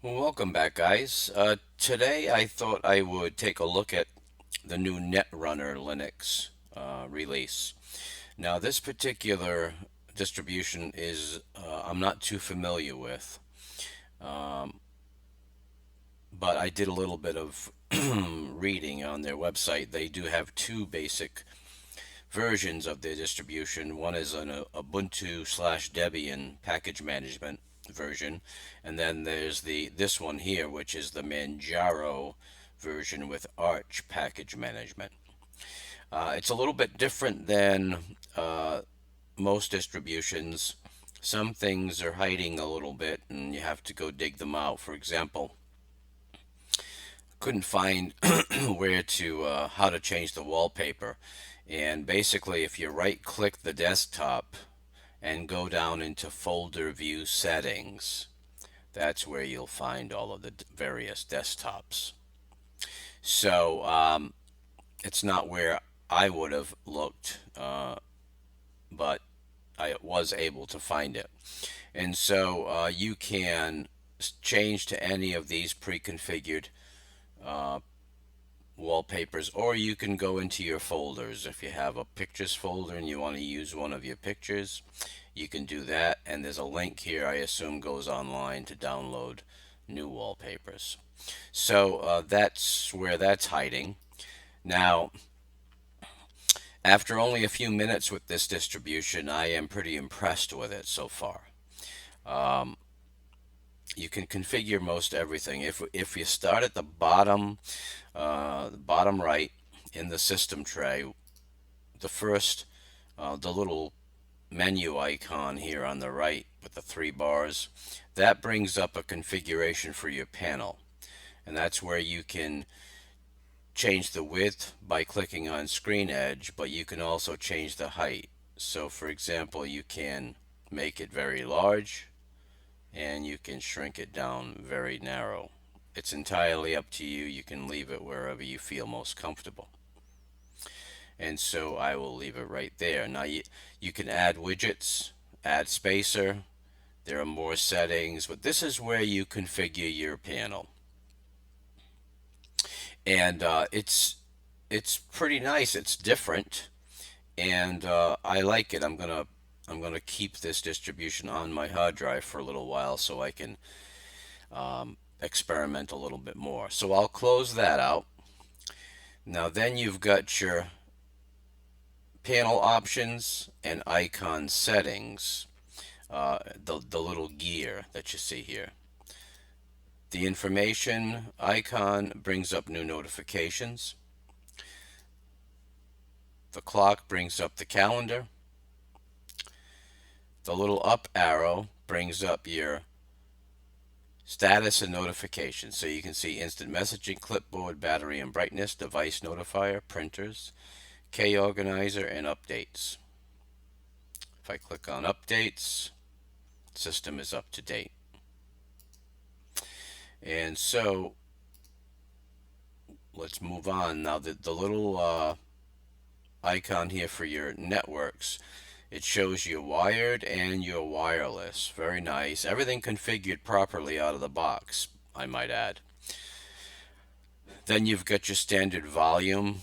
Well, welcome back, guys. Today I thought I would take a look at the new Netrunner Linux release. Now, this particular distribution is I'm not too familiar with, but I did a little bit of reading on their website. They do have two basic versions of their distribution. One is an Ubuntu slash Debian package management version, and then there's this one here, which is the Manjaro version with Arch package management. It's a little bit different than uh, most distributions. Some things are hiding a little bit, and you have to go dig them out. For example, couldn't find where to how to change the wallpaper. And basically, if you right click the desktop and go down into folder view settings, that's where you'll find all of the various desktops. So it's not where I would have looked, but I was able to find it. And so you can change to any of these pre-configured wallpapers, or you can go into your folders. If you have a pictures folder and you want to use one of your pictures, you can do that. And there's a link here, I assume goes online to download new wallpapers. So that's where that's hiding. Now, after only a few minutes with this distribution, I am pretty impressed with it so far. You can configure most everything. If you start at the bottom right in the system tray, the little menu icon here on the right with the three bars, that brings up a configuration for your panel. And that's where you can change the width by clicking on screen edge, but you can also change the height. So for example, you can make it very large and you can shrink it down very narrow. It's entirely up to you. You can leave it wherever you feel most comfortable. And so I will leave it right there. Now you can add widgets, add spacer. There are more settings, but this is where you configure your panel. And it's pretty nice. It's different, and I like it. I'm gonna keep this distribution on my hard drive for a little while so I can experiment a little bit more. So I'll close that out. Now then you've got your panel options and icon settings, the little gear that you see here. The information icon brings up new notifications. The clock brings up the calendar. The little up arrow brings up your status and notifications. So you can see instant messaging, clipboard, battery and brightness, device notifier, printers, K organizer, and updates. If I click on updates, system is up to date. And so let's move on. Now the little icon here for your networks, it shows your wired and your wireless. Very nice. Everything configured properly out of the box, I might add. Then you've got your standard volume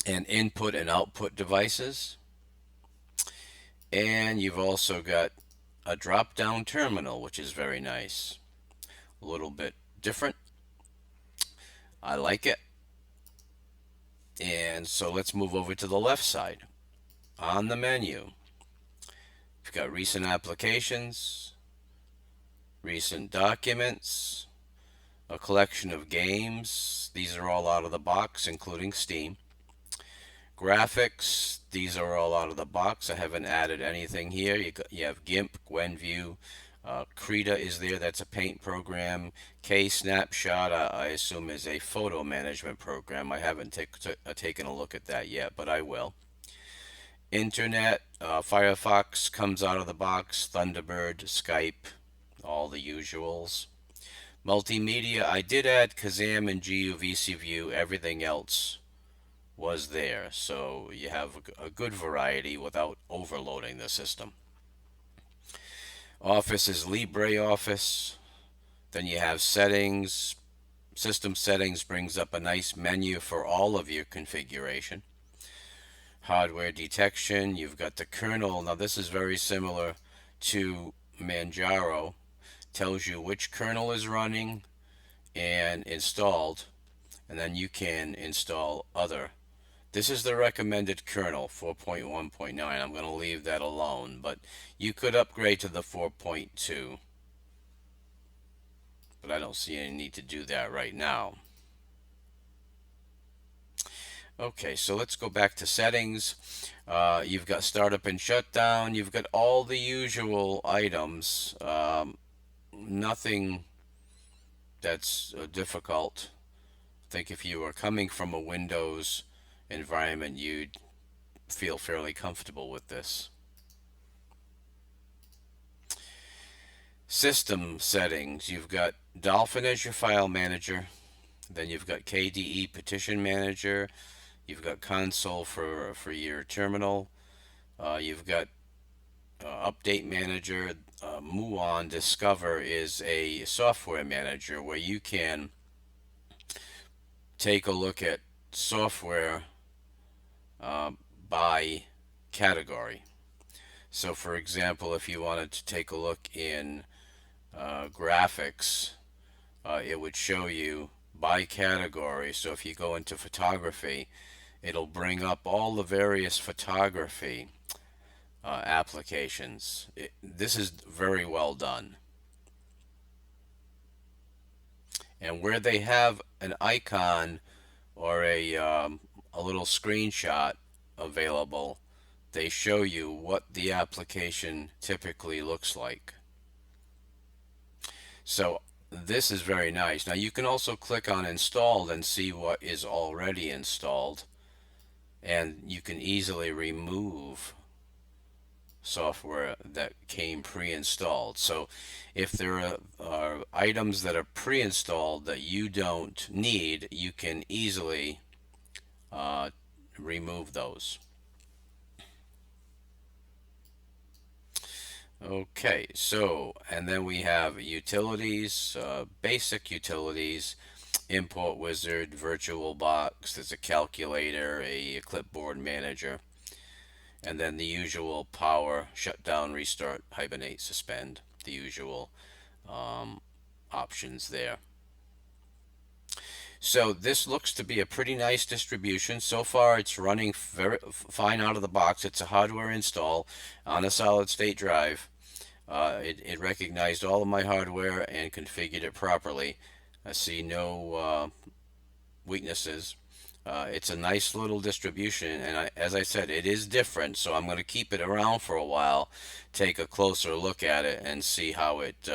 and input and output devices. And you've also got a drop down terminal, which is very nice. A little bit different. I like it. And so let's move over to the left side. On the menu, you've got recent applications, recent documents, a collection of games. These are all out of the box, including Steam. Graphics, these are all out of the box. I haven't added anything here. You have GIMP, Gwenview, Krita is there. That's a paint program. K Snapshot, I assume, is a photo management program. I haven't taken a look at that yet, but I will. Internet, Firefox comes out of the box. Thunderbird, Skype, all the usuals. Multimedia, I did add Kazam and GUVC View. Everything else was there, so you have a good variety without overloading the system. Office is LibreOffice, Then you have settings. System settings brings up a nice menu for all of your configuration. Hardware detection, you've got the kernel. Now this is very similar to Manjaro. Tells you which kernel is running and installed, and then you can install other. This is the recommended kernel, 4.1.9. I'm going to leave that alone, but you could upgrade to the 4.2, but I don't see any need to do that right now. Okay, so let's go back to settings. You've got startup and shutdown. You've got all the usual items. Nothing that's difficult. I think if you are coming from a Windows environment, you'd feel fairly comfortable with this. System settings. You've got Dolphin as your file manager. Then you've got KDE Partition Manager. You've got console for your terminal. You've got Update Manager. Muon Discover is a software manager where you can take a look at software by category. So, for example, if you wanted to take a look in graphics, it would show you by category. So, if you go into photography, it'll bring up all the various photography applications. This is very well done. And where they have an icon or a little screenshot available, they show you what the application typically looks like. So this is very nice. Now you can also click on installed and see what is already installed, and you can easily remove software that came pre-installed. So if there are items that are pre-installed that you don't need, you can easily remove those. Okay, so and then we have utilities, basic utilities, import wizard, VirtualBox, there's a calculator, a clipboard manager, and then the usual power, shutdown, restart, hibernate, suspend, the usual options there. So this looks to be a pretty nice distribution. So far it's running very fine out of the box. It's a hardware install on a solid state drive. It recognized all of my hardware and configured it properly. I see no weaknesses. It's a nice little distribution, and as I said, it is different, so I'm going to keep it around for a while, take a closer look at it, and see how it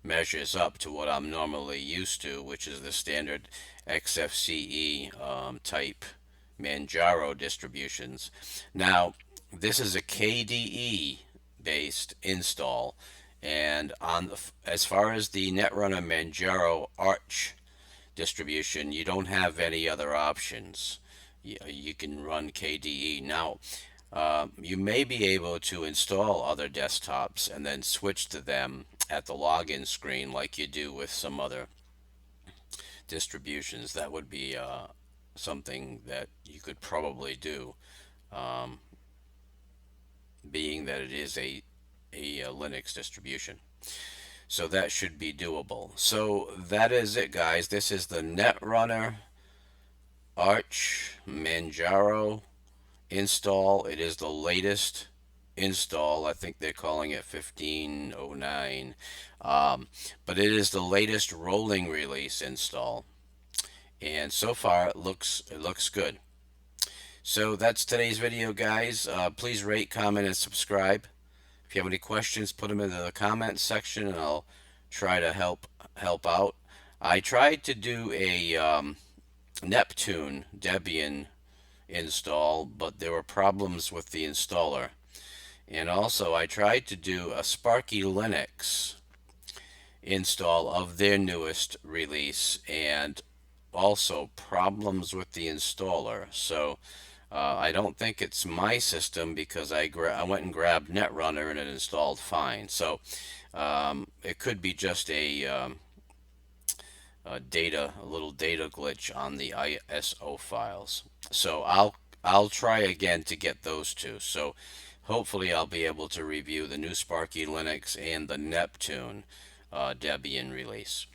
measures up to what I'm normally used to, which is the standard XFCE type Manjaro distributions. Now, this is a KDE based install, and as far as the Netrunner Manjaro Arch distribution, you don't have any other options. You can run KDE. Now, you may be able to install other desktops and then switch to them at the login screen like you do with some other distributions. That would be something that you could probably do, being that it is a Linux distribution. So that should be doable. So that is it, guys. This is the Netrunner Arch Manjaro install. It is the latest install. I think they're calling it 1509. But it is the latest rolling release install. And so far it looks good. So that's today's video, guys. Please rate, comment, and subscribe. If you have any questions, put them into the comments section, and I'll try to help out. I tried to do a Neptune Debian install, but there were problems with the installer. And also, I tried to do a Sparky Linux install of their newest release, and also problems with the installer. So I don't think it's my system, because I went and grabbed Netrunner and it installed fine. So it could be just a a little data glitch on the ISO files. So I'll try again to get those two. So hopefully I'll be able to review the new Sparky Linux and the Neptune Debian release.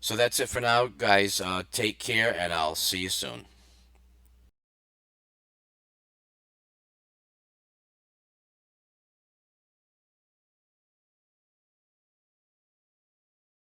So that's it for now, guys. Take care, and I'll see you soon.